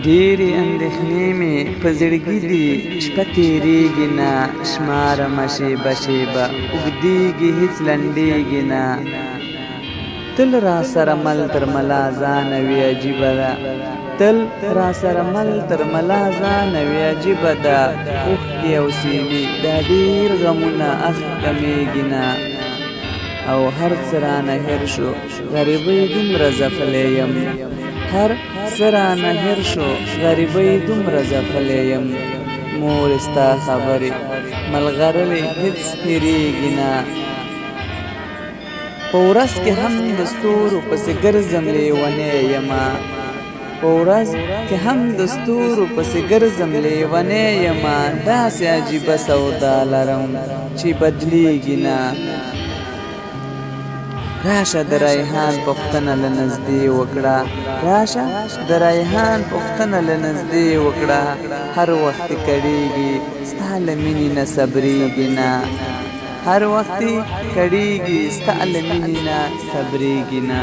ډېرې اندېښنې مې په زړګي دي، شپه تېرېږي نه، شمارمه شېبه شېبه، اوږدېږي هېڅ لنډېږي نه. تل را سره مل تر ملا ځانه وي عجیبه ده، تل را سره مل تر ملا ځانه وي عجیبه ده. اوښکې او سیلې دا ډېر غمونه اخ کمېږي نه، او هر څه رانه هېر شو غریبۍ دومره ځپلی یم، هر څه رانه هېر شو غریبۍ دومره ځپلی یم. مورې ستا خبرې ملغلرې هېڅ هېرېږي نه. په ورځ کې هم د ستورو پسې ګرځم لیونی یمه، په ورځ کې هم د ستورو پسې ګرځم لیونی یمه. داسې عجیبه سودا لرم چې بدلېږي نه. راشه د ریحان پوښتنه له نږدې وکړه، راشه د ریحان پوښتنه له نږدې وکړه. هر وخت کړېږي ستا له مینې نه صبرېږي نه، هر وخت کړېږي ستا له مینې نه صبرېږي نه.